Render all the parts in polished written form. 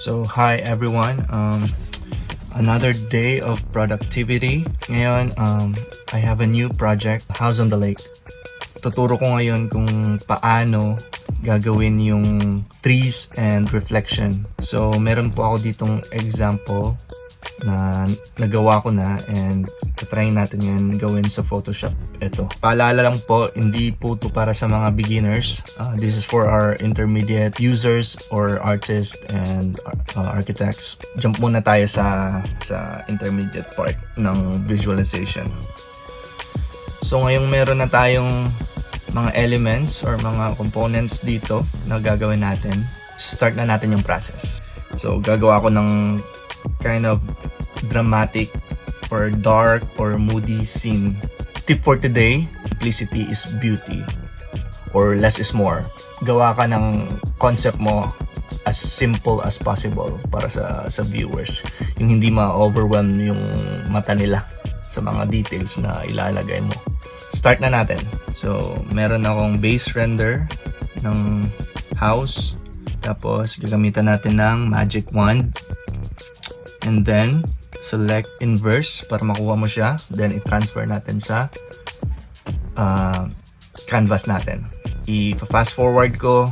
So hi everyone, another day of productivity. Ngayon, I have a new project, House on the Lake. Tuturo ko ngayon kung paano gagawin yung trees and reflection. So meron po ako ditong example na nagawa ko na and try natin yan gawin sa Photoshop. Ito. Paalala lang po, hindi po ito para sa mga beginners. This is for our intermediate users or artists and architects. Jump muna tayo sa intermediate part ng visualization. So ngayong meron na tayong mga elements or mga components dito na gagawin natin, start na natin yung process. So gagawa ko ng kind of dramatic or dark or moody scene. Tip for today, simplicity is beauty or less is more. Gawa ka ng concept mo as simple as possible para sa viewers. Yung hindi ma-overwhelm yung mata nila sa mga details na ilalagay mo. Start na natin. So, meron akong base render ng house. Tapos, gagamitan natin ng magic wand. And then, select inverse para makuha mo siya. Then, i-transfer natin sa canvas natin. I-fast forward ko.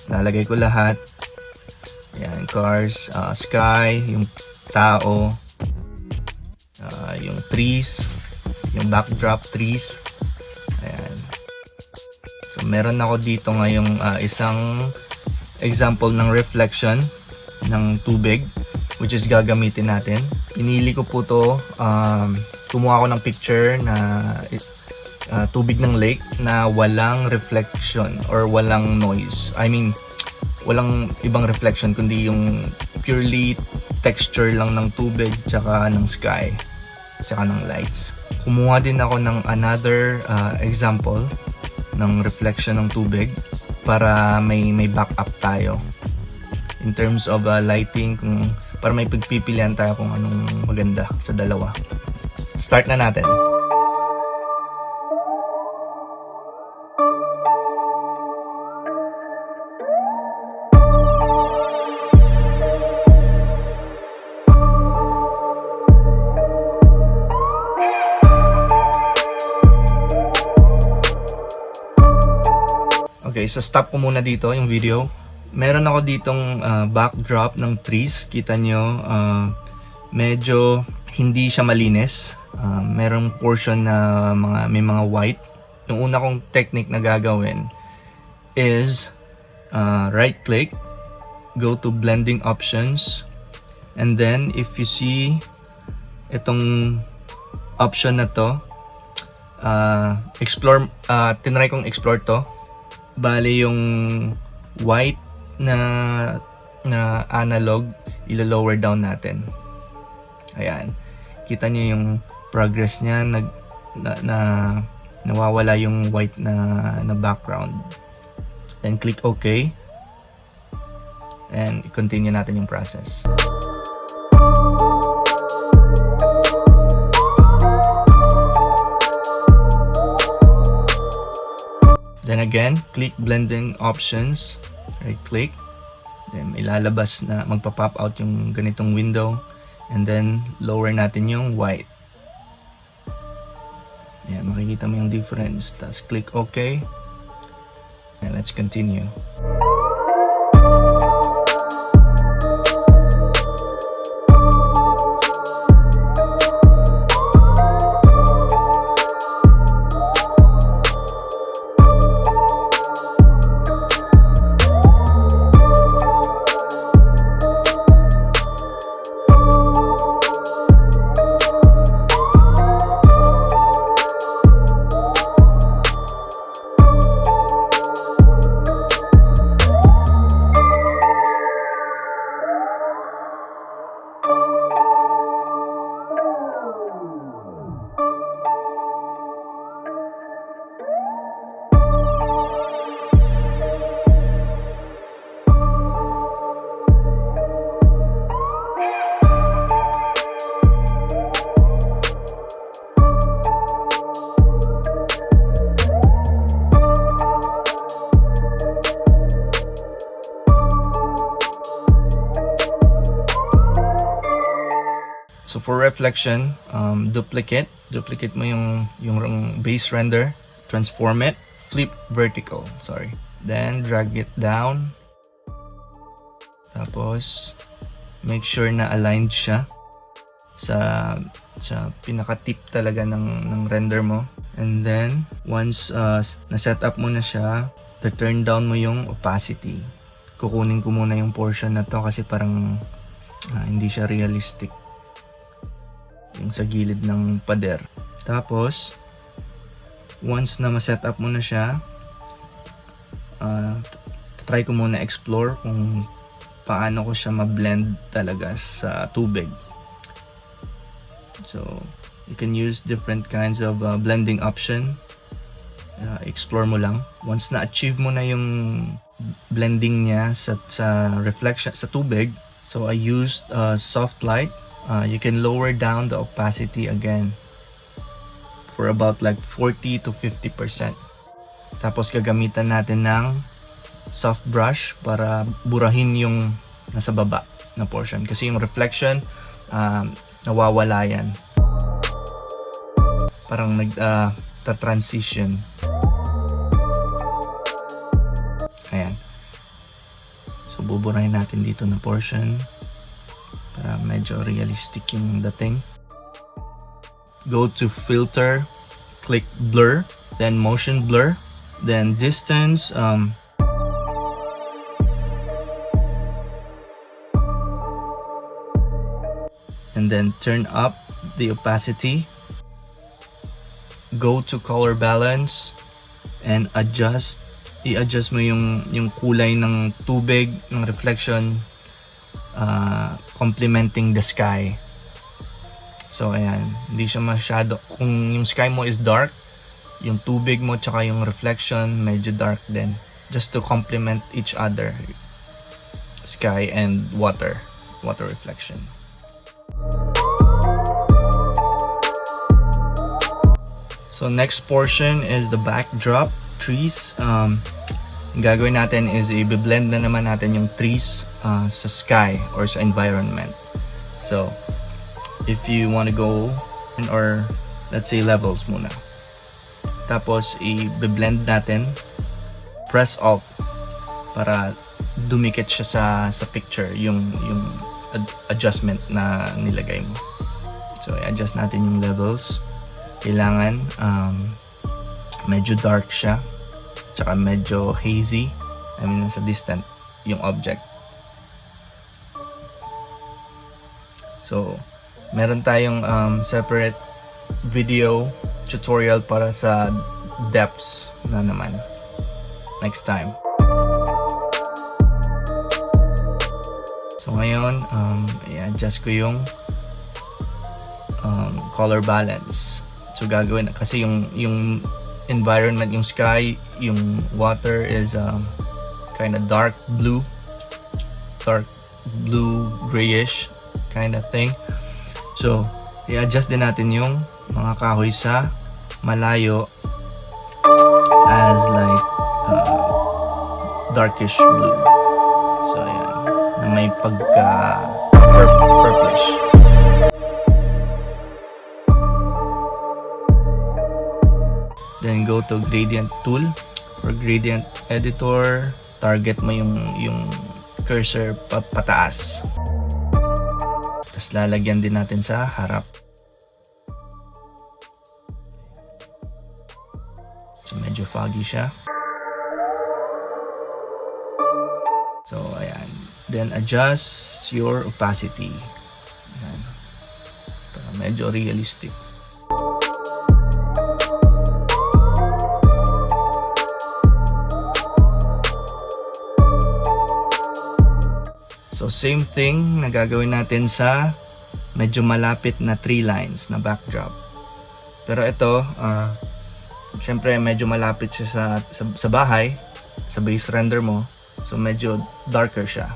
Lalagay ko lahat. Yan, cars, sky, yung tao, yung trees, yung backdrop trees. Ayan. So, meron ako dito ngayong isang example ng reflection ng tubig, which is gagamitin natin. Pinili ko po to, kumuha ko ng picture na tubig ng lake na walang reflection or walang noise. I mean, walang ibang reflection kundi yung purely texture lang ng tubig tsaka ng sky tsaka ng lights. Kumuha din ako ng another example ng reflection ng tubig para may backup tayo in terms of lighting, para may pagpipilian tayo kung anong maganda sa dalawa. Start na natin. Okay, so stop ko muna dito yung video. Meron ako ditong backdrop ng trees. Kita nyo, medyo hindi siya malinis. Merong portion na may mga white. Yung una kong technique na gagawin is right click, go to blending options, and then if you see itong option na to, explore, tinry kong explore to. Bale yung white na analog, ilo-lower down natin. Ayan. Kita niyo yung progress niya, nawawala yung white na background. Then click OK. And continue natin yung process. Then again, click blending options, right click, then ilalabas na, magpa-pop out yung ganitong window, and then lower natin yung white. Yan, makikita mo yung difference. Tapos click OK, and let's continue. reflection, duplicate mo yung base render, transform it, flip vertical, then drag it down, tapos make sure na aligned siya sa pinaka-tip talaga ng render mo. And then once na-set up mo na siya, turn down mo yung opacity. Kukunin ko muna yung portion na to kasi parang hindi siya realistic, yung sa gilid ng pader. Tapos once na ma-set up mo na siya, try ko muna explore kung paano ko siya ma-blend talaga sa tubig. So you can use different kinds of blending option. Explore mo lang. Once na-achieve mo na yung blending niya sa reflection sa tubig, so I used soft light. You can lower down the opacity again for about like 40 to 50%. Tapos gagamitan natin ng soft brush para burahin yung nasa baba na portion, kasi yung reflection nawawala yan, parang transition. Ayan, so buburahin natin dito na portion para medyo realistic yung dating. Go to filter, click blur, then motion blur, then distance, and then turn up the opacity. Go to color balance and i-adjust mo yung kulay ng tubig, ng reflection, complementing the sky. So ayan, hindi siya masyado, kung yung sky mo is dark, yung tubig mo tsaka yung reflection medyo dark din, just to complement each other, sky and water reflection. So next portion is the backdrop, trees. Gagawin natin is i-blend na naman natin yung trees sa sky or sa environment. So if you want to go or let's say levels muna, tapos i-blend natin, press Alt para dumikit siya sa picture yung adjustment na nilagay mo. So i-adjust natin yung levels. Kailangan medyo dark siya, tsaka medyo hazy, nasa distant yung object. So meron tayong separate video tutorial para sa depths na naman next time. So ngayon i-adjust ko yung color balance. So gagawin, kasi yung environment, yung sky, yung water is kind of dark blue grayish kind of thing. So i-adjust din natin yung mga kahoy sa malayo as like darkish blue. So ayan, na may pagka purplish. Then go to gradient tool or gradient editor, target mo yung cursor pataas. Tapos lalagyan din natin sa harap. So medyo foggy siya. So ayan, then adjust your opacity. Ayan, para medyo realistic. So same thing na gagawin natin sa medyo malapit na tree lines na backdrop. Pero ito, syempre medyo malapit siya sa bahay, sa base render mo. So medyo darker siya.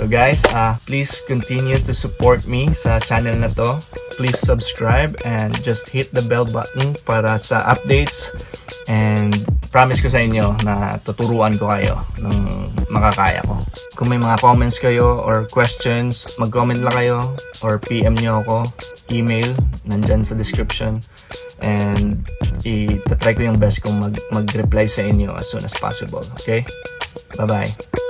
guys, please continue to support me sa channel na to. Please subscribe and just hit the bell button para sa updates. And promise ko sa inyo na tuturuan ko kayo ng makakaya ko. Kung may mga comments kayo or questions, mag-comment lang kayo or PM nyo ako, email, nandyan sa description. And itatry ko yung best kong mag-reply sa inyo as soon as possible. Okay? Bye-bye.